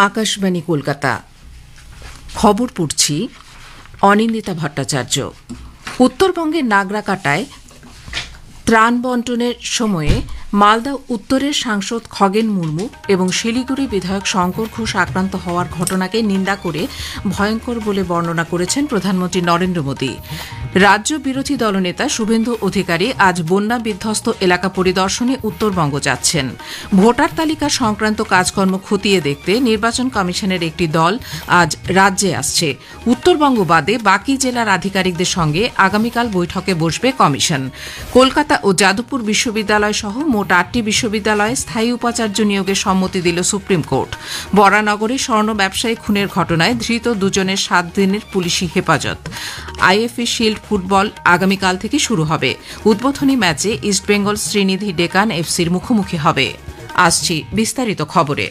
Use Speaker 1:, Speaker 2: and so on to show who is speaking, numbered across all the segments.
Speaker 1: আকাশবাণী কলকাতা। খবর পড়ছি অনিন্দিতা ভট্টাচার্য। উত্তরবঙ্গের নাগরাকাটায় ত্রাণ বন্টনের সময়ে মালদা উত্তরের সাংসদ খগেন মুর্মু এবং শিলিগুড়ি বিধায়ক শঙ্কর ঘোষ আক্রান্ত হওয়ার ঘটনাকে নিন্দা করে ভয়ঙ্কর বলে বর্ণনা করেছেন প্রধানমন্ত্রী নরেন্দ্র মোদী। রাজ্য বিরোধী দলনেতা শুভেন্দু অধিকারী আজ বন্যা বিধ্বস্ত এলাকা পরিদর্শনে উত্তরবঙ্গ যাচ্ছেন। ভোটার তালিকা সংক্রান্ত কাজকর্ম খতিয়ে দেখতে নির্বাচন কমিশনের একটি দল আজ রাজ্যে আসছে। উত্তরবঙ্গ বাদে বাকি জেলার আধিকারিকদের সঙ্গে আগামীকাল বৈঠকে বসবে কমিশন। কলকাতা ও যাদবপুর বিশ্ববিদ্যালয় সহ মোট 8টি বিশ্ববিদ্যালয়ে স্থায়ী উপাচার্য নিয়োগের সম্মতি দিল সুপ্রিম কোর্ট। বরানগরে স্বর্ণ ব্যবসায়ী খুনের ঘটনায় ধৃত দুজনের 7 দিনের পুলিশি হেফাজত। আইএফএ শিল্ড ফুটবল আগামীকাল থেকে শুরু হবে। উদ্বোধনী ম্যাচে ইস্টবেঙ্গল শ্রীনিধি ডেকান এফসির মুখোমুখি হবে। আসছি বিস্তারিত খবরে।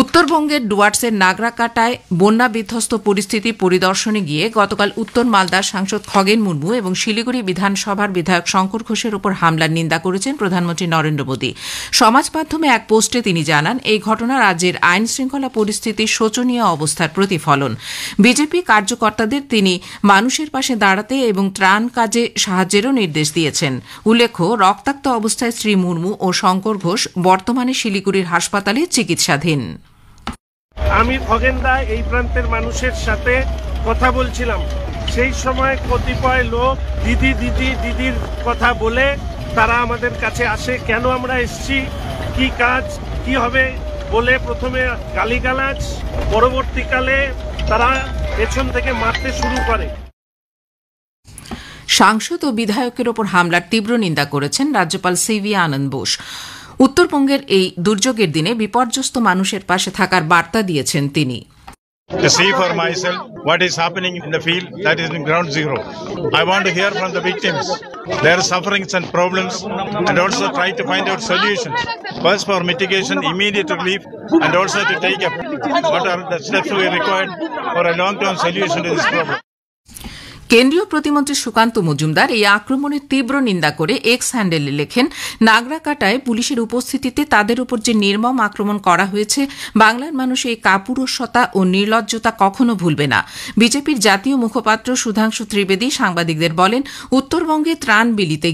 Speaker 1: উত্তরবঙ্গের ডুয়ার্সের নাগরাকাটায় বন্যা বিধ্বস্ত পরিস্থিতি পরিদর্শনে গিয়ে গতকাল উত্তর মালদার সাংসদ খগেন মুর্মু এবং শিলিগুড়ি বিধানসভার বিধায়ক শঙ্কর ঘোষের উপর হামলার নিন্দা করেছেন প্রধানমন্ত্রী নরেন্দ্র মোদী। সমাজ মাধ্যমে এক পোস্টে তিনি জানান, এই ঘটনা রাজ্যের আইন শৃঙ্খলা পরিস্থিতির শোচনীয় অবস্থার প্রতিফলন। বিজেপি কার্যকর্তাদের তিনি মানুষের পাশে দাঁড়াতে এবং ত্রাণ কাজে সাহায্যেরও নির্দেশ দিয়েছেন। উল্লেখ্য, রক্তাক্ত অবস্থায় শ্রী মুর্মু ও শঙ্কর ঘোষ বর্তমানে শিলিগুড়ির হাসপাতালে চিকিৎসাধীন।
Speaker 2: আমি খগেনদা এই প্রান্তের মানুষের সাথে কথা বলছিলাম। সেই সময় কতিপয় লোক দিদির কথা বলে তারা আমাদের কাছে আসে, কেন আমরা এসছি, কি কাজ, কি হবে বলে প্রথমে গালিগালাজ, পরবর্তীকালে তারা পেছন থেকে মারতে শুরু করে।
Speaker 1: সাংসদ ও বিধায়কের ওপর হামলার তীব্র নিন্দা করেছেন রাজ্যপাল সিভি আনন্দ বোস। উত্তরবঙ্গের এই দুর্যোগের দিনে বিপর্যস্ত মানুষের পাশে থাকার বার্তা দিয়েছেন তিনি।
Speaker 3: To see for myself what is happening in the field, that is in ground zero. I want to hear from the victims, their sufferings and problems, and also try to find out solutions. First for mitigation, immediate relief, and also to take up what are the steps we required for a long-term solution to this problem.
Speaker 1: কেন্দ্রীয় প্রতিমন্ত্রী সুকান্ত মজুমদার এই আক্রমণের তীব্র নিন্দা করে x হ্যান্ডেলে লেখেন, নাগরাকাটায় পুলিশের উপস্থিতিতে তাদের উপর যে নির্মম আক্রমণ করা হয়েছে, বাংলার মানুষ এই কাপুরুষতা ও নির্লজ্জতা কখনো ভুলবে না। বিজেপির জাতীয় মুখপাত্র সুধাংশু ত্রিবেদী সাংবাদিকদের বলেন, উত্তরবঙ্গে ত্রাণ বিলিতে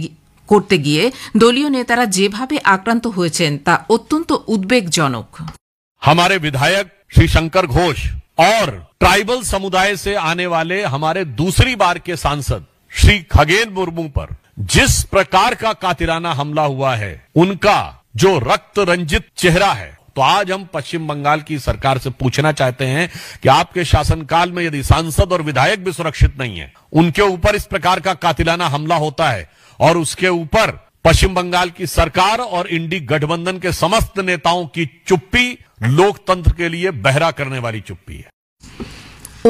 Speaker 1: করতে গিয়ে দলীয় নেতারা যেভাবে আক্রান্ত হয়েছেন তা অত্যন্ত উদ্বেগজনক।
Speaker 4: हमारे विधायक श्री शंकर घोष और ट्राइबल समुदाय से आने वाले हमारे दूसरी बार के सांसद श्री खगेन मुर्मू पर जिस प्रकार का कातिलाना हमला हुआ है, उनका जो रक्त रंजित चेहरा है, तो आज हम पश्चिम बंगाल की सरकार से पूछना चाहते हैं कि आपके शासनकाल में यदि सांसद और विधायक भी सुरक्षित नहीं है, उनके ऊपर इस प्रकार का कातिलाना हमला होता है और उसके ऊपर पश्चिम बंगाल की सरकार और इंडी गठबंधन के समस्त नेताओं की चुप्पी लोकतंत्र के लिए बहरा करने वाली चुप्पी है।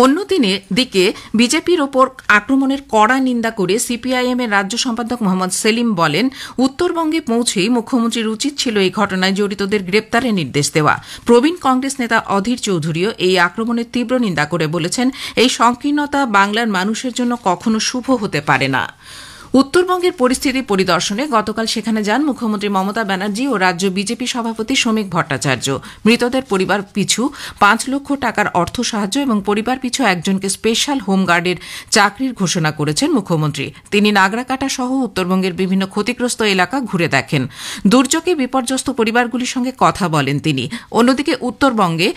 Speaker 1: অন্যদিকে বিজেপির ওপর আক্রমণের কড়া নিন্দা করে সিপিআইএম এর রাজ্য সম্পাদক মোহাম্মদ সেলিম বলেন, উত্তরবঙ্গে পৌঁছেই মুখ্যমন্ত্রীর উচিত ছিল এই ঘটনায় জড়িতদের গ্রেপ্তারের নির্দেশ দেওয়া। প্রবীণ কংগ্রেস নেতা অধীর চৌধুরীও এই আক্রমণের তীব্র নিন্দা করে বলেছেন, এই সংকীর্ণতা বাংলার মানুষের জন্য কখনো শুভ হতে পারে না। উত্তরবঙ্গের পরিস্থিতি পরিদর্শনে গতকাল সেখানে যান মুখ্যমন্ত্রী মমতা ব্যানার্জি ও রাজ্য বিজেপি সভাপতি শ্রমিক ভট্টাচার্য। মৃতদের পরিবার পিছু 5 লক্ষ টাকার অর্থ সাহায্য এবং পরিবার পিছু একজনকে স্পেশাল হোমগার্ডের চাকরির ঘোষণা করেছেন মুখ্যমন্ত্রী। তিনি নাগরাকাটা সহ উত্তরবঙ্গের বিভিন্ন ক্ষতিগ্রস্ত এলাকা ঘুরে দেখেন। দুর্যোগে বিপর্যস্ত পরিবারগুলির সঙ্গে কথা বলেন তিনি। অন্যদিকে উত্তরবঙ্গে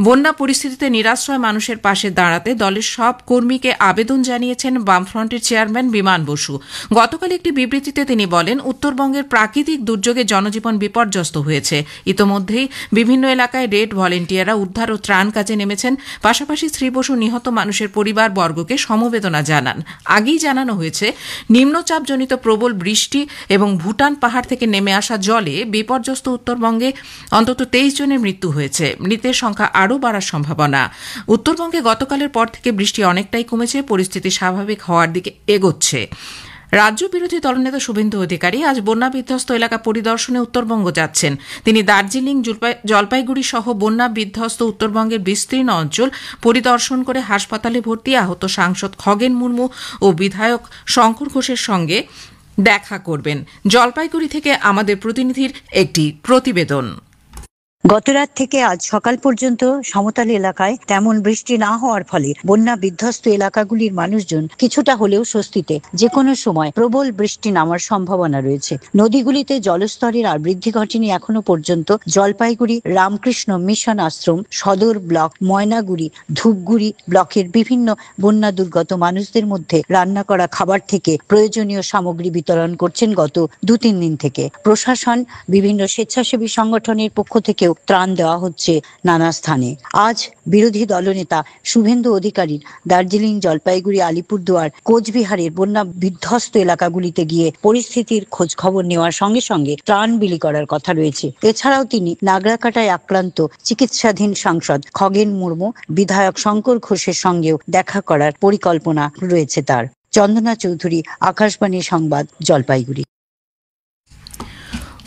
Speaker 1: বন্যা পরিস্থিতিতে নিরাশ্রয় মানুষের পাশে দাঁড়াতে দলের সব কর্মীকে আবেদন জানিয়েছেন বামফ্রন্টের চেয়ারম্যান বিমান বসু। গতকাল একটি বিবৃতিতে তিনি বলেন, উত্তরবঙ্গের প্রাকৃতিক দুর্যোগে জনজীবন বিপর্যস্ত হয়েছে। ইতোমধ্যেই বিভিন্ন এলাকায় রেড ভলেন্টিয়াররা উদ্ধার ও ত্রাণ কাজে নেমেছেন। পাশাপাশি শ্রী বসু নিহত মানুষের পরিবারবর্গকে সমবেদনা জানান। আগেই জানানো হয়েছে, নিম্নচাপজনিত প্রবল বৃষ্টি এবং ভুটান পাহাড় থেকে নেমে আসা জলে বিপর্যস্ত উত্তরবঙ্গে অন্তত 23 জনের মৃত্যু হয়েছে। মৃতের সংখ্যা আরও বাড়ার সম্ভাবনা। উত্তরবঙ্গে গতকালের পর থেকে বৃষ্টি অনেকটাই কমেছে, পরিস্থিতি স্বাভাবিক হওয়ার দিকে এগোচ্ছে। রাজ্য বিরোধী দলনেতা শুভেন্দু অধিকারী আজ বন্যা বিধ্বস্ত এলাকা পরিদর্শনে উত্তরবঙ্গ যাচ্ছেন। তিনি দার্জিলিং, জলপাইগুড়ি সহ বন্যা বিধ্বস্ত উত্তরবঙ্গের বিস্তীর্ণ অঞ্চল পরিদর্শন করে হাসপাতালে ভর্তি আহত সাংসদ খগেন মুর্মু ও বিধায়ক শঙ্কর ঘোষের সঙ্গে দেখা করবেন। জলপাইগুড়ি থেকে আমাদের প্রতিনিধির একটি প্রতিবেদন।
Speaker 5: গতরাত থেকে আজ সকাল পর্যন্ত সমতল এলাকায় তেমন বৃষ্টি না হওয়ার ফলে বন্যা বিধ্বস্ত এলাকাগুলির মানুষজন কিছুটা হলেও স্বস্তিতে। যে কোনো সময় প্রবল বৃষ্টি নামার সম্ভাবনা রয়েছে। নদীগুলিতে জলস্তরের আর বৃদ্ধি ঘটেনি এখনো পর্যন্ত। জলপাইগুড়ি রামকৃষ্ণ মিশন আশ্রম, সদর ব্লক, ময়নাগুড়ি, ধূপগুড়ি ব্লকের বিভিন্ন বন্যা দুর্গত মানুষদের মধ্যে রান্না করা খাবার থেকে প্রয়োজনীয় সামগ্রী বিতরণ করছেন গত 2-3 দিন থেকে। প্রশাসন, বিভিন্ন স্বেচ্ছাসেবী সংগঠনের পক্ষ থেকে ত্রাণ দেওয়া হচ্ছে নানা স্থানে। আজ বিরোধী দলনেতা শুভেন্দু অধিকারীর দার্জিলিং, জলপাইগুড়ি, আলিপুরদুয়ার, কোচবিহারের বন্যা বিধ্বস্ত এলাকাগুলিতে গিয়ে পরিস্থিতির খোঁজ খবর নেওয়ার সঙ্গে সঙ্গে ত্রাণ বিলি করার কথা রয়েছে। এছাড়াও তিনি নাগরাকাটায় আক্রান্ত চিকিৎসাধীন সাংসদ খগেন মুর্মু, বিধায়ক শঙ্কর ঘোষের সঙ্গেও দেখা করার পরিকল্পনা রয়েছে তার। চন্দনা চৌধুরী, আকাশবাণী সংবাদ, জলপাইগুড়ি।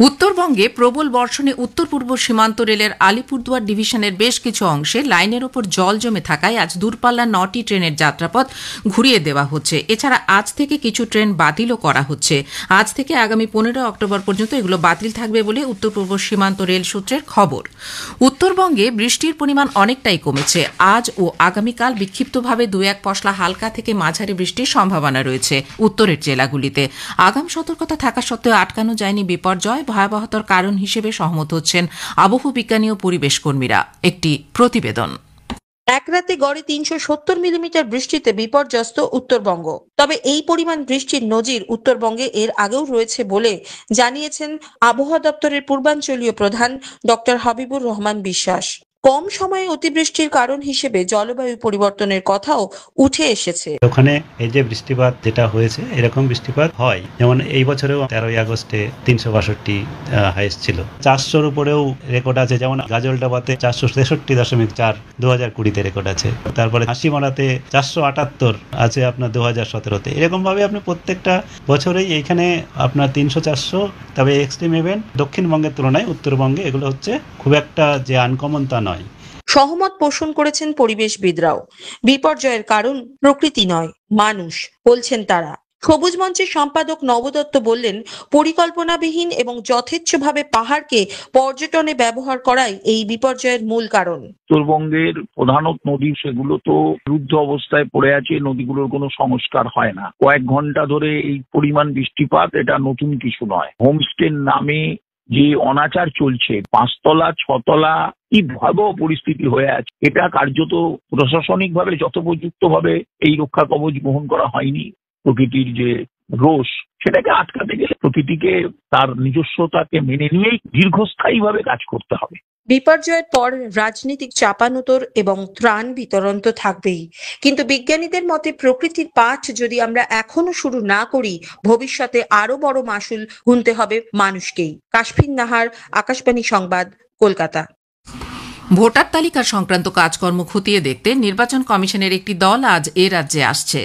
Speaker 1: উত্তরবঙ্গে প্রবল বর্ষণে উত্তর পূর্ব সীমান্ত রেলের আলিপুরদুয়ার ডিভিশনের বেশ কিছু অংশে লাইনের ওপর জল জমে থাকায় আজ দূরপাল্লার 9টি ট্রেনের যাত্রাপথ ঘুরিয়ে দেওয়া হচ্ছে। এছাড়া আজ থেকে কিছু ট্রেন বাতিলও করা হচ্ছে। আজ থেকে আগামী 15 অক্টোবর পর্যন্ত এগুলো বাতিল থাকবে বলে উত্তর পূর্ব সীমান্ত রেল সূত্রের খবর। উত্তরবঙ্গে বৃষ্টির পরিমাণ অনেকটাই কমেছে। আজ ও আগামীকাল বিক্ষিপ্তভাবে 2-1 পশলা হালকা থেকে মাঝারি বৃষ্টির সম্ভাবনা রয়েছে উত্তরের জেলাগুলিতে। আগাম সতর্কতা থাকা সত্ত্বেও আটকানো যায়নি বিপর্যয়। ভয়াবহতার কারণ হিসেবে সহমত হচ্ছেন আবহাওয়া বিজ্ঞানী ও পরিবেশ কর্মীরা। একটি প্রতিবেদন।
Speaker 6: এক রাতে গড়ে 370 মিলিমিটার বৃষ্টিতে বিপর্যস্ত উত্তরবঙ্গ। তবে এই পরিমাণ বৃষ্টির নজির উত্তরবঙ্গে এর আগেও রয়েছে বলে জানিয়েছেন আবহাওয়া দপ্তরের পূর্বাঞ্চলীয় প্রধান ডক্টর হাবিবুর রহমান বিশ্বাস। কম সময়ে অতিবৃষ্টির কারণ হিসেবে জলবায়ু পরিবর্তনের কথাও উঠে এসেছে।
Speaker 7: ওখানে এই যে বৃষ্টিপাত যেটা হয়েছে, এরকম বৃষ্টিপাত হয়। যেমন এই বছরেও 13ই আগস্টে 362 হাইস্ট ছিল। 400-র উপরেও রেকর্ড আছে। যেমন গাজলডাবাতে 463.4 2020-তে রেকর্ড আছে। তারপরে হাসিমারাতে 478 আছে আপনার 2017-তে। এরকম ভাবে আপনি প্রত্যেকটা বছরেই এইখানে আপনার 300-400। তবে এক্সট্রিম ইভেন্ট দক্ষিণবঙ্গের তুলনায় উত্তরবঙ্গে এগুলো হচ্ছে খুব একটা যে আনকমন তা নয়।
Speaker 6: সহমত পোষণ করেছেন পরিবেশবিদরাও। বিপর্যয়ের কারণ প্রকৃতি নয়, মানুষ বলছেন তারা। সবুজ মঞ্চের সম্পাদক নবদত্ত বললেন, পরিকল্পনাবিহীন এবং যথেচ্ছভাবে পাহাড়কে পর্যটনে ব্যবহার করাই এই বিপর্যয়ের মূল কারণ।
Speaker 8: উত্তরবঙ্গের প্রধান নদী সেগুলো তো রুদ্ধ অবস্থায় পড়ে আছে। নদীগুলোর কোনো সংস্কার হয় না। কয়েক ঘন্টা ধরে এই পরিমাণ বৃষ্টিপাত, এটা নতুন কিছু নয়। হোমস্টের নামে যে অনাচার চলছে, 5 তলা 6 তলা, কি ভয়াবহ পরিস্থিতি হয়ে আছে। এটা কার্যত প্রশাসনিক ভাবে যথোপযুক্ত ভাবে এই রক্ষা কবচ গ্রহণ করা হয়নি। প্রকৃতির যে রোষ, সেটাকে আটকাতে গেলে প্রকৃতিকে তার নিজস্বতাকে মেনে নিয়েই দীর্ঘস্থায়ী ভাবে কাজ করতে হবে।
Speaker 6: বিপর্যয়ের পর রাজনীতিক চাপানুতর এবং ত্রাণ বিতরণ তো থাকবেই, কিন্তু বিজ্ঞানীদের মতে প্রকৃতির পাঠ যদি আমরা এখনো শুরু না করি, ভবিষ্যতে আরো বড় মাসুল গুনতে হবে মানুষকেই। কাশফিন নাহার, আকাশবাণী সংবাদ, কলকাতা।
Speaker 1: ভোটার তালিকা সংক্রান্ত কাজকর্ম খতিয়ে দেখতে নির্বাচন কমিশনের একটি দল আজ এ রাজ্যে আসছে।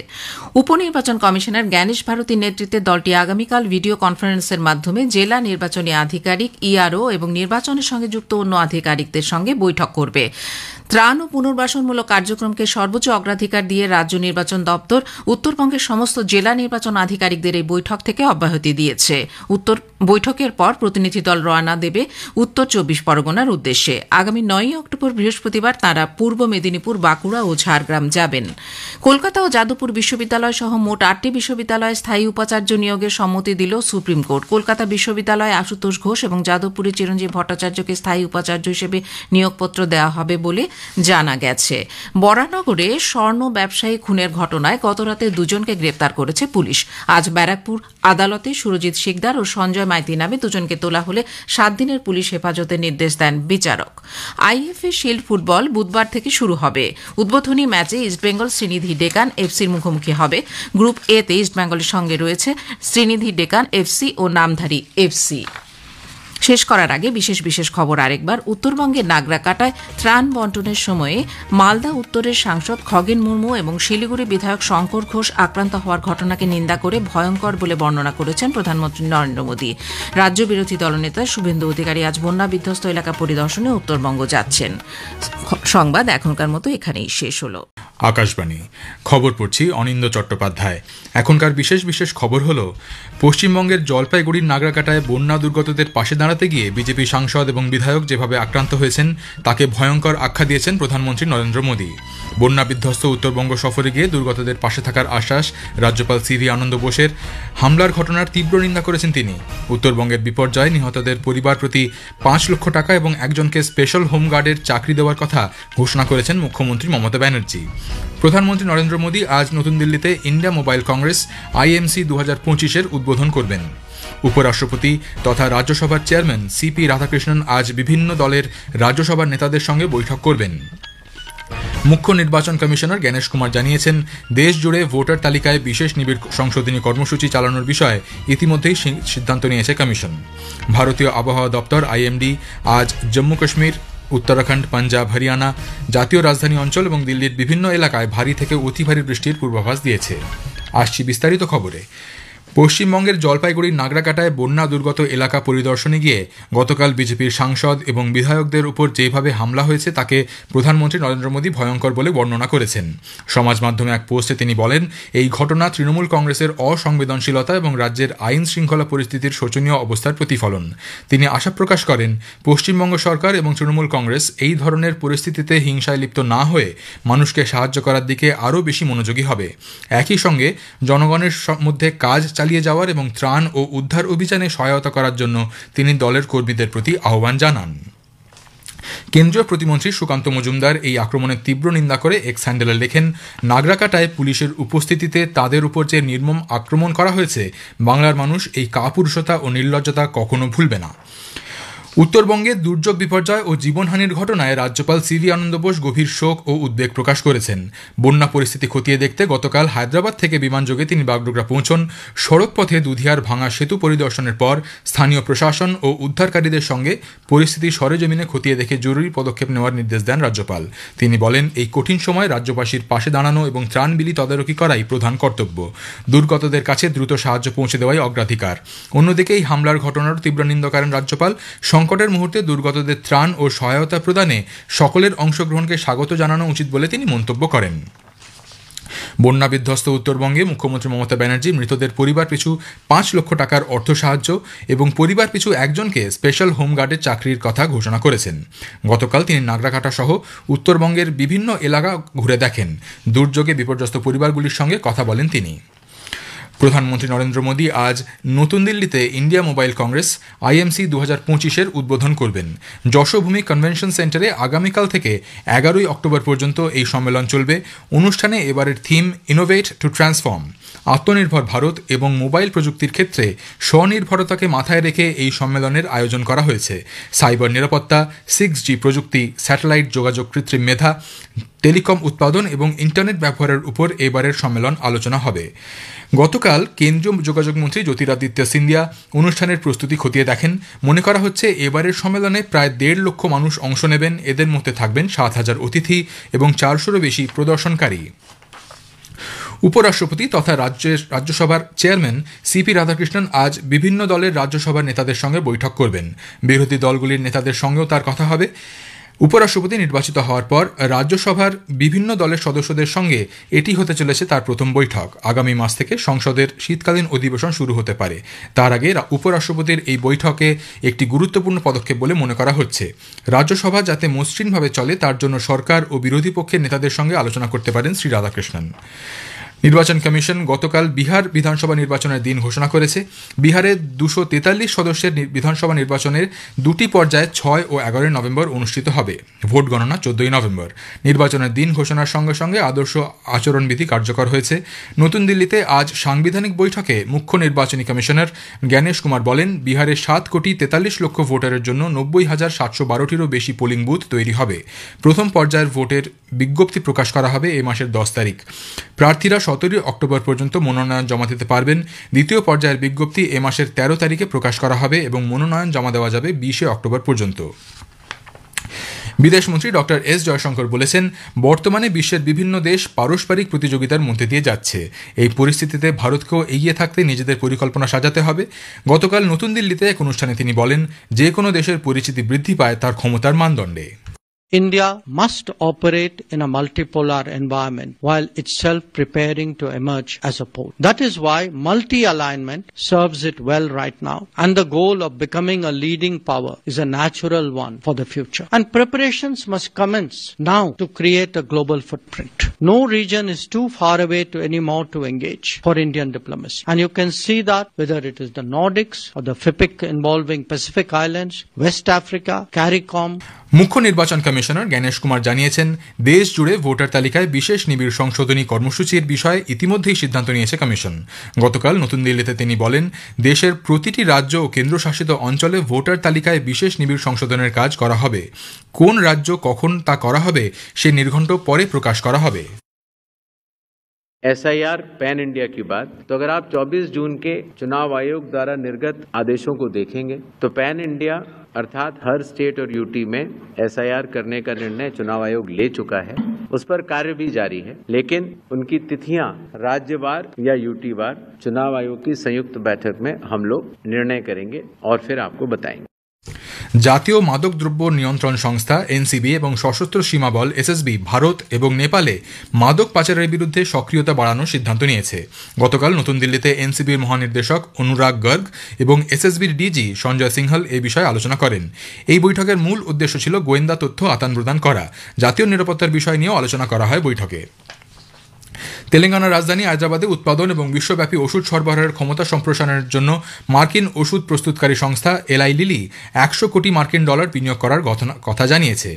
Speaker 1: উপনির্বাচন কমিশনার জ্ঞানেশ ভারতীর নেতৃত্বে দলটি আগামীকাল ভিডিও কনফারেন্সের মাধ্যমে জেলা নির্বাচনী আধিকারিক, ইআরও এবং নির্বাচনের সঙ্গে যুক্ত অন্য আধিকারিকদের সঙ্গে বৈঠক করবে। ত্রাণ ও পুনর্বাসনমূলক কার্যক্রমকে সর্বোচ্চ অগ্রাধিকার দিয়ে রাজ্য নির্বাচন দপ্তর উত্তরবঙ্গের সমস্ত জেলা নির্বাচন আধিকারিকদের এই বৈঠক থেকে অব্যাহতি দিয়েছে। বৈঠকের পর প্রতিনিধি দল রওনা দেবে উত্তর 24 পরগনার উদ্দেশ্যে। আগামী 9 অক্টোবর বৃহস্পতিবার তাঁরা পূর্ব মেদিনীপুর, বাঁকুড়া ও ঝাড়গ্রাম যাবেন। কলকাতা ও যাদবপুর বিশ্ববিদ্যালয় সহ মোট 8টি বিশ্ববিদ্যালয়ে স্থায়ী উপাচার্য নিয়োগের সম্মতি দিল সুপ্রিম কোর্ট। কলকাতা বিশ্ববিদ্যালয়ে আশুতোষ ঘোষ এবং যাদবপুরে চিরঞ্জীব ভট্টাচার্যকে স্থায়ী উপাচার্য হিসেবে নিয়োগপত্র দেওয়া হবে বলে জানা গেছে। বরানগরে স্বর্ণ ব্যবসায়ী খুনের ঘটনায় গতরাতে 2 জনকে গ্রেপ্তার করেছে পুলিশ। আজ ব্যারাকপুর আদালতে সুরজিৎ শিকদার ও সঞ্জয় মাইতি নামে 2 জনকে তোলা হলে 7 দিনের পুলিশ হেফাজতের নির্দেশ দেন বিচারক। আইএফএ শিল্ড ফুটবল বুধবার থেকে শুরু হবে। উদ্বোধনী ম্যাচে ইস্টবেঙ্গল শ্রীনিধি ডেকান এফসির মুখোমুখি হবে। গ্রুপ এ তে ইস্টবেঙ্গলের সঙ্গে রয়েছে শ্রীনিধি ডেকান এফসি ও নামধারী এফসি। শেষ করার আগে বিশেষ খবর আরেকবার। উত্তরবঙ্গের নাগরাকাটায় ত্রাণ বন্টনের সময়ে মালদা উত্তরের সাংসদ খগেন মুর্মু এবং শিলিগুড়ি বিধায়ক শঙ্কর ঘোষ আক্রান্ত হওয়ার ঘটনাকে নিন্দা করে ভয়ঙ্কর বলে বর্ণনা করেছেন প্রধানমন্ত্রী নরেন্দ্র মোদী। রাজ্য বিরোধী দলনেতা শুভেন্দু অধিকারী আজ বন্যা বিধ্বস্ত এলাকা পরিদর্শনে উত্তরবঙ্গ যাচ্ছেন। সংবাদ এখনকার মতো এখানেই শেষ হল।
Speaker 9: আকাশবাণী খবর পড়ছি অনিন্দ চট্টোপাধ্যায়। এখনকার বিশেষ খবর হলো পশ্চিমবঙ্গের জলপাইগুড়ির নাগরাকাটায় বন্যা দুর্গতদের পাশে দাঁড়াতে গিয়ে বিজেপি সাংসদ এবং বিধায়ক যেভাবে আক্রান্ত হয়েছেন তাকে ভয়ঙ্কর আখ্যা দিয়েছেন প্রধানমন্ত্রী নরেন্দ্র মোদী। বন্যা বিধ্বস্ত উত্তরবঙ্গ সফরে গিয়ে দুর্গতদের পাশে থাকার আশ্বাস রাজ্যপাল সিভি আনন্দ বোসের। হামলার ঘটনার তীব্র নিন্দা করেছেন তিনি। উত্তরবঙ্গের বিপর্যয়ে নিহতদের পরিবার প্রতি 5 লক্ষ টাকা এবং একজনকে স্পেশাল হোমগার্ডের চাকরি দেওয়ার কথা ঘোষণা করেছেন মুখ্যমন্ত্রী মমতা ব্যানার্জি। প্রধানমন্ত্রী নরেন্দ্র মোদী আজ নতুন দিল্লিতে ইন্ডিয়া মোবাইল কংগ্রেস IMC 2025-এর উদ্বোধন করবেন। উপরাষ্ট্রপতি তথা রাজ্যসভার চেয়ারম্যান CP রাধাকৃষ্ণন আজ বিভিন্ন দলের রাজ্যসভার নেতাদের সঙ্গে বৈঠক করবেন। মুখ্য নির্বাচন কমিশনার জ্ঞানেশ কুমার জানিয়েছেন, দেশ জুড়ে ভোটার তালিকায় বিশেষ নিবিড় সংশোধনী কর্মসূচি চালানোর বিষয়ে ইতিমধ্যেই সিদ্ধান্ত নিয়েছে কমিশন। ভারতীয় আবহাওয়া দপ্তর IMD আজ জম্মু কাশ্মীর, উত্তরাখণ্ড, পাঞ্জাব, হরিয়ানা, জাতীয় রাজধানী অঞ্চল এবং দিল্লির বিভিন্ন এলাকায় ভারী থেকে অতি ভারী বৃষ্টির পূর্বাভাস দিয়েছে। আসছি বিস্তারিত খবরে। পশ্চিমবঙ্গের জলপাইগুড়ির নাগরাকাটায় বন্যা দুর্গত এলাকা পরিদর্শনে গিয়ে গতকাল বিজেপির সাংসদ এবং বিধায়কদের উপর যেভাবে হামলা হয়েছে তাকে প্রধানমন্ত্রী নরেন্দ্র মোদী ভয়ঙ্কর বলে বর্ণনা করেছেন। সমাজ মাধ্যমে এক পোস্টে তিনি বলেন, এই ঘটনা তৃণমূল কংগ্রেসের অসংবেদনশীলতা এবং রাজ্যের আইন শৃঙ্খলা পরিস্থিতির শোচনীয় অবস্থার প্রতিফলন। তিনি আশা প্রকাশ করেন, পশ্চিমবঙ্গ সরকার এবং তৃণমূল কংগ্রেস এই ধরনের পরিস্থিতিতে হিংসায় লিপ্ত না হয়ে মানুষকে সাহায্য করার দিকে আরও বেশি মনোযোগী হবে। একই সঙ্গে জনগণের মধ্যে কাজ চালিয়ে যাওয়ার এবং ত্রাণ ও উদ্ধার অভিযানে সহায়তা করার জন্য তিনি দলের কর্মীদের প্রতি আহ্বান জানান। কেন্দ্রীয় প্রতিমন্ত্রী সুকান্ত মজুমদার এই আক্রমণের তীব্র নিন্দা করে এক্স হ্যান্ডেলে লেখেন, নাগরাকাটায় পুলিশের উপস্থিতিতে তাদের উপর যে নির্মম আক্রমণ করা হয়েছে, বাংলার মানুষ এই কাপুরুষতা ও নির্লজ্জতা কখনো ভুলবে না। উত্তরবঙ্গে দুর্যোগ বিপর্যয় ও জীবনহানির ঘটনায় রাজ্যপাল সিভি আনন্দ বোস গভীর শোক ও উদ্বেগ প্রকাশ করেছেন। বন্যা পরিস্থিতি খতিয়ে দেখতে গতকাল হায়দ্রাবাদ থেকে বিমানযোগে তিনি বাগডোগরা পৌঁছন। সড়ক পথে দুধিয়ার ভাঙা সেতু পরিদর্শনের পর স্থানীয় প্রশাসন ও উদ্ধারকারীদের সঙ্গে পরিস্থিতি সরেজমিনে খতিয়ে দেখে জরুরি পদক্ষেপ নেওয়ার নির্দেশ দেন রাজ্যপাল। তিনি বলেন, এই কঠিন সময় রাজ্যবাসীর পাশে দাঁড়ানো এবং ত্রাণ বিলি তদারকি করাই প্রধান কর্তব্য। দুর্গতদের কাছে দ্রুত সাহায্য পৌঁছে দেওয়াই অগ্রাধিকার। অন্যদিকে এই হামলার ঘটনার তীব্র নিন্দা করেন রাজ্যপাল। সংকটের মুহূর্তে দুর্গতদের ত্রাণ ও সহায়তা প্রদানে সকলের অংশগ্রহণকে স্বাগত জানানো উচিত বলে তিনি মন্তব্য করেন। বন্যা বিধ্বস্ত উত্তরবঙ্গে মুখ্যমন্ত্রী মমতা ব্যানার্জি মৃতদের পরিবার পিছু 5 লক্ষ টাকার অর্থ সাহায্য এবং পরিবার পিছু একজনকে স্পেশাল হোমগার্ডের চাকরির কথা ঘোষণা করেছেন। গতকাল তিনি নাগরাকাটা সহ উত্তরবঙ্গের বিভিন্ন এলাকা ঘুরে দেখেন। দুর্যোগে বিপর্যস্ত পরিবারগুলির সঙ্গে কথা বলেন তিনি। প্রধানমন্ত্রী নরেন্দ্র মোদী আজ নতুন দিল্লিতে ইন্ডিয়া মোবাইল কংগ্রেস IMC 2025-এর উদ্বোধন করবেন। যশোভূমি কনভেনশন সেন্টারে আগামীকাল থেকে 11 অক্টোবর পর্যন্ত এই সম্মেলন চলবে। অনুষ্ঠানে এবারের থিম ইনোভেট টু ট্রান্সফর্ম। আত্মনির্ভর ভারত এবং মোবাইল প্রযুক্তির ক্ষেত্রে স্বনির্ভরতাকে মাথায় রেখে এই সম্মেলনের আয়োজন করা হয়েছে। সাইবার নিরাপত্তা, 6G প্রযুক্তি, স্যাটেলাইট যোগাযোগ, কৃত্রিম মেধা, টেলিকম উৎপাদন এবং ইন্টারনেট ব্যবহারের উপর এবারের সম্মেলন আলোচনা হবে। গতকাল কেন্দ্রীয় যোগাযোগ মন্ত্রী জ্যোতিরাদিত্য সিন্ধিয়া অনুষ্ঠানের প্রস্তুতি খতিয়ে দেখেন। মনে করা হচ্ছে এবারের সম্মেলনে প্রায় 1.5 লক্ষ মানুষ অংশ নেবেন। এদের মধ্যে থাকবেন 7,000 অতিথি এবং 400-রও বেশি প্রদর্শনকারী। উপরাষ্ট্রপতি তথা রাজ্যসভার চেয়ারম্যান CP রাধাকৃষ্ণন আজ বিভিন্ন দলের রাজ্যসভার নেতাদের সঙ্গে বৈঠক করবেন। বিরোধী দলগুলির নেতাদের সঙ্গেও তার কথা হবে। উপরাষ্ট্রপতি নির্বাচিত হওয়ার পর রাজ্যসভার বিভিন্ন দলের সদস্যদের সঙ্গে এটি হতে চলেছে তার প্রথম বৈঠক। আগামী মাস থেকে সংসদের শীতকালীন অধিবেশন শুরু হতে পারে। তার আগে উপরাষ্ট্রপতির এই বৈঠকে একটি গুরুত্বপূর্ণ পদক্ষেপ বলে মনে করা হচ্ছে। রাজ্যসভা যাতে মসৃণভাবে চলে তার জন্য সরকার ও বিরোধী পক্ষের নেতাদের সঙ্গে আলোচনা করতে পারেন শ্রী রাধাকৃষ্ণন। নির্বাচন কমিশন গতকাল বিহার বিধানসভা নির্বাচনের দিন ঘোষণা করেছে। বিহারে 243 সদস্যের বিধানসভা নির্বাচনের 2টি পর্যায়ে 6 ও 11 নভেম্বর অনুষ্ঠিত হবে। ভোট গণনা 14 নভেম্বর। নির্বাচনের দিন ঘোষণার সঙ্গে সঙ্গে আদর্শ আচরণবিধি কার্যকর হয়েছে। নতুন দিল্লিতে আজ সাংবিধানিক বৈঠকে মুখ্য নির্বাচনী কমিশনার জ্ঞানেশ কুমার বলেন, বিহারে 7,43 লক্ষ ভোটারের জন্য 90,712-টিরও বেশি পোলিং বুথ তৈরি হবে। প্রথম পর্যায়ের ভোটের বিজ্ঞপ্তি প্রকাশ করা হবে এই মাসের 10 তারিখ। প্রার্থীরা 17 অক্টোবর পর্যন্ত মনোনয়ন জমা দিতে পারবেন। দ্বিতীয় পর্যায়ের বিজ্ঞপ্তি এ মাসের 13 তারিখে প্রকাশ করা হবে এবং মনোনয়ন জমা দেওয়া যাবে 20 অক্টোবর পর্যন্ত। বিদেশমন্ত্রী ডক্টর এস জয়শঙ্কর বলেছেন, বর্তমানে বিশ্বের বিভিন্ন দেশ পারস্পরিক প্রতিযোগিতার মধ্যে দিয়ে যাচ্ছে। এই পরিস্থিতিতে ভারতকেও এগিয়ে থাকতে নিজেদের পরিকল্পনা সাজাতে হবে। গতকাল নতুন দিল্লিতে এক অনুষ্ঠানে তিনি বলেন, যে কোনো দেশের পরিচিতি বৃদ্ধি পায় তার ক্ষমতার মানদণ্ডে।
Speaker 10: India must operate in a multipolar environment while itself preparing to emerge as a pole. That is why multi-alignment serves it well right now, and the goal of becoming a leading power is a natural one for the future. And preparations must commence now to create a global footprint. No region is too far away anymore to engage for Indian diplomacy. And you can see that whether it is the Nordics or the FIPIC involving Pacific Islands, West Africa, CARICOM.
Speaker 9: মুখ্য নির্বাচন commissioner Gyanesh Kumar জানিয়েছেন, দেশ জুড়ে voter তালিকায় বিশেষ নিবিড় সংশোধনী কর্মসূচির বিষয়ে ইতিমধ্যেই সিদ্ধান্ত নিয়েছে কমিশন। গতকাল নতুন দিল্লিতে তিনি বলেন, দেশের প্রতিটি রাজ্য ও কেন্দ্রশাসিত অঞ্চলে ভোটার তালিকায় বিশেষ নিবিড় সংশোধনের কাজ করা হবে। কোন রাজ্য কখন তা করা হবে সে নির্ঘণ্ট পরে প্রকাশ করা হবে।
Speaker 11: SIR पैन इंडिया की बात, तो अगर आप 24 जून के चुनाव आयोग द्वारा निर्गत आदेशों को देखेंगे तो पैन इंडिया अर्थात हर स्टेट और यूटी में SIR करने का निर्णय चुनाव आयोग ले चुका है। उस पर कार्य भी जारी है, लेकिन उनकी तिथियां राज्यवार या यूटीवार चुनाव आयोग की संयुक्त बैठक में हम लोग निर्णय करेंगे और फिर आपको बताएंगे।
Speaker 9: জাতীয় মাদকদ্রব্য নিয়ন্ত্রণ সংস্থা এনসিবি এবং সশস্ত্র সীমা বল এসএসবি ভারত এবং নেপালে মাদক পাচারের বিরুদ্ধে সক্রিয়তা বাড়ানোর সিদ্ধান্ত নিয়েছে। গতকাল নতুন দিল্লিতে এনসিবির মহানির্দেশক অনুরাগ গর্গ এবং এসএসবির ডিজি সঞ্জয় সিংহল এই বিষয়ে আলোচনা করেন। এই বৈঠকের মূল উদ্দেশ্য ছিল গোয়েন্দা তথ্য আদান প্রদান করা। জাতীয় নিরাপত্তার বিষয় নিয়েও আলোচনা করা হয় বৈঠকে। তেলেঙ্গানার রাজধানী হায়দ্রাবাদে উৎপাদন এবং বিশ্বব্যাপী ওষুধ সরবরাহের ক্ষমতা সম্প্রসারণের জন্য মার্কিন ওষুধ প্রস্তুতকারী সংস্থা এলাই লিলি $100 কোটি বিনিয়োগ করার কথা জানিয়েছে।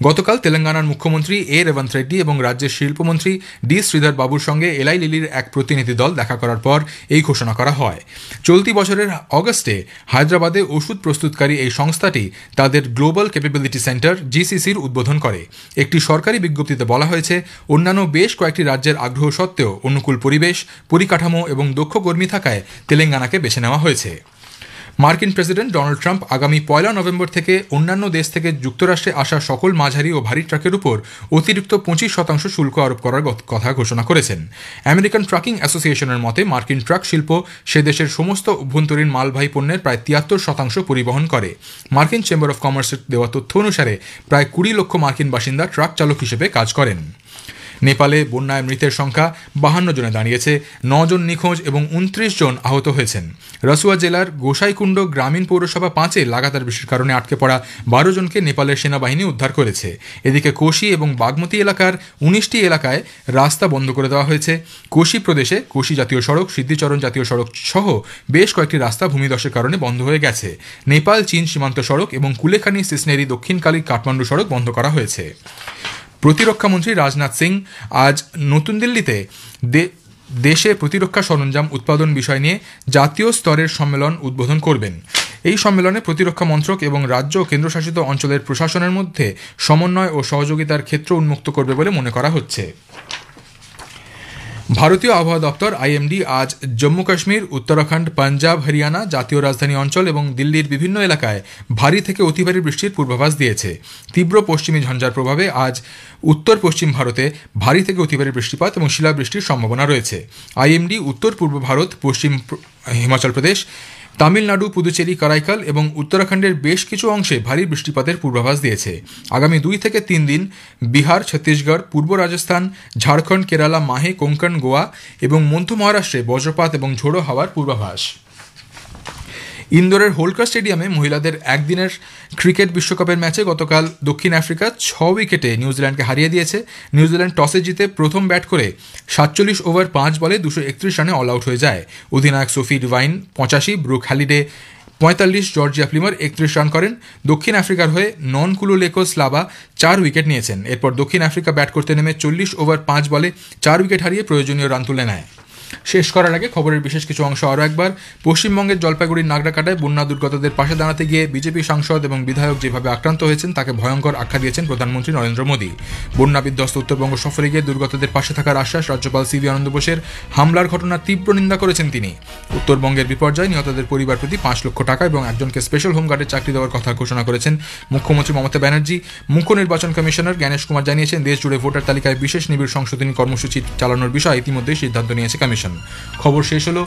Speaker 9: গতকাল তেলেঙ্গানার মুখ্যমন্ত্রী এ রেবন্ত রেড্ডি এবং রাজ্যের শিল্পমন্ত্রী ডি শ্রীধর বাবুর সঙ্গে এলাই লিলির এক প্রতিনিধি দল দেখা করার পর এই ঘোষণা করা হয়। চলতি বছরের অগস্টে হায়দ্রাবাদে ওষুধ প্রস্তুতকারী এই সংস্থাটি তাদের গ্লোবাল ক্যাপাবিলিটি সেন্টার জিসিসির উদ্বোধন করে। একটি সরকারি বিজ্ঞপ্তিতে বলা হয়েছে, অন্যান্য বেশ কয়েকটি রাজ্যের আগ্রহ সত্ত্বেও অনুকূল পরিবেশ, পরিকাঠামো এবং দক্ষ কর্মী থাকায় তেলেঙ্গানাকে বেছে নেওয়া হয়েছে। মার্কিন প্রেসিডেন্ট ডোনাল্ড ট্রাম্প আগামী 1 নভেম্বর থেকে অন্যান্য দেশ থেকে যুক্তরাষ্ট্রে আসা সকল মাঝারি ও ভারী ট্রাকের উপর অতিরিক্ত 25% শুল্ক আরোপ করার কথা ঘোষণা করেছেন। আমেরিকান ট্রাকিং অ্যাসোসিয়েশনের মতে মার্কিন ট্রাক শিল্প সে দেশের সমস্ত অভ্যন্তরীণ মালবাহী পণ্যের প্রায় 73% পরিবহন করে। মার্কিন চেম্বার অফ কমার্সের দেওয়া তথ্য অনুসারে প্রায় 20 লক্ষ মার্কিন বাসিন্দা ট্রাক চালক হিসেবে কাজ করেন। নেপালে বন্যায় মৃতের সংখ্যা 52 জনে দাঁড়িয়েছে, 9 জন নিখোঁজ এবং 29 জন আহত হয়েছেন। রসুয়া জেলার গোসাইকুণ্ড গ্রামীণ পৌরসভা 5-এ লাগাতার বৃষ্টির কারণে আটকে পড়া 12 জনকে নেপালের সেনাবাহিনী উদ্ধার করেছে। এদিকে কোশি এবং বাগমতি এলাকার 19টি এলাকায় রাস্তা বন্ধ করে দেওয়া হয়েছে। কোশি প্রদেশে কোশি জাতীয় সড়ক, সিদ্ধিচরণ জাতীয় সড়ক সহ বেশ কয়েকটি রাস্তা ভূমিধসের কারণে বন্ধ হয়ে গেছে। নেপাল চীন সীমান্ত সড়ক এবং কুলেখানি সিসনেরি দক্ষিণকালী কাঠমান্ডু সড়ক বন্ধ করা হয়েছে। প্রতিরক্ষামন্ত্রী রাজনাথ সিং আজ নতুন দিল্লিতে দেশে প্রতিরক্ষা সরঞ্জাম উৎপাদন বিষয় নিয়ে জাতীয় স্তরের সম্মেলন উদ্বোধন করবেন। এই সম্মেলনে প্রতিরক্ষা মন্ত্রক এবং রাজ্য ও কেন্দ্রশাসিত অঞ্চলের প্রশাসনের মধ্যে সমন্বয় ও সহযোগিতার ক্ষেত্র উন্মুক্ত করবে বলে মনে করা হচ্ছে। ভারতীয় আবহাওয়া দপ্তর আইএমডি আজ জম্মু কাশ্মীর, উত্তরাখণ্ড, পাঞ্জাব, হরিয়ানা, জাতীয় রাজধানী অঞ্চল এবং দিল্লির বিভিন্ন এলাকায় ভারী থেকে অতি ভারী বৃষ্টির পূর্বাভাস দিয়েছে। তীব্র পশ্চিমী ঝঞ্ঝার প্রভাবে আজ উত্তর পশ্চিম ভারতে ভারী থেকে অতি ভারী বৃষ্টিপাত এবং শিলাবৃষ্টির সম্ভাবনা রয়েছে। আইএমডি উত্তর পূর্ব ভারত, পশ্চিম হিমাচল প্রদেশ, তামিলনাড়ু, পুদুচেরি, কারাইকাল এবং উত্তরাখণ্ডের বেশ কিছু অংশে ভারী বৃষ্টিপাতের পূর্বাভাস দিয়েছে। আগামী 2 থেকে 3 দিন বিহার, ছত্তিশগড়, পূর্ব রাজস্থান, ঝাড়খণ্ড, কেরালা, মাহে, কোঙ্কণ, গোয়া এবং মধ্য মহারাষ্ট্রে বজ্রপাত এবং ঝোড়ো হাওয়ার পূর্বাভাস। ইন্দোরের হোলকার স্টেডিয়ামে মহিলাদের একদিনের ক্রিকেট বিশ্বকাপের ম্যাচে গতকাল দক্ষিণ আফ্রিকা 6 উইকেটে নিউজিল্যান্ডকে হারিয়ে দিয়েছে। নিউজিল্যান্ড টসে জিতে প্রথম ব্যাট করে 47 ওভার 5 বলে 231 রানে অল আউট হয়ে যায়। অধিনায়ক Sophie Devine 85, Brooke Halliday 45, Georgia Plimmer 31 run করেন। দক্ষিণ আফ্রিকার হয়ে ননকুলুলেকো স্লাবা 4 উইকেট নিয়েছেন। এরপর দক্ষিণ আফ্রিকা ব্যাট করতে নেমে 40 ওভার 5 বলে 4 উইকেট হারিয়ে প্রয়োজনীয় রান তুলে নেয়। শেষ করার আগে খবরের বিশেষ কিছু অংশ আরও একবার। পশ্চিমবঙ্গের জলপাইগুড়ির নাগরাকাটায় বন্যা দুর্গতদের পাশে দাঁড়াতে গিয়ে বিজেপি সাংসদ এবং বিধায়ক যেভাবে আক্রান্ত হয়েছেন তাকে ভয়ঙ্কর আখ্যা দিয়েছেন প্রধানমন্ত্রী নরেন্দ্র মোদী। বন্যা বিধ্বস্ত উত্তরবঙ্গ সফরে গিয়ে দুর্গতদের পাশে থাকার আশ্বাস রাজ্যপাল সিভি আনন্দ বোসের। হামলার ঘটনার তীব্র নিন্দা করেছেন তিনি। উত্তরবঙ্গের বিপর্যয় নিহতদের পরিবার প্রতি 5 লক্ষ টাকা এবং একজনকে স্পেশাল হোমগার্ডের চাকরি দেওয়ার কথা ঘোষণা করেছেন মুখ্যমন্ত্রী মমতা ব্যানার্জি। মুখ্য নির্বাচন কমিশনার জ্ঞানেশ কুমার জানিয়েছেন, দেশ জুড়ে ভোটার তালিকায় বিশেষ নিবিড় সংশোধনী কর্মসূচি চালানোর বিষয়ে ইতিমধ্যেই সিদ্ধান্ত নিয়েছে কমিশন। খবর শেষ হলো।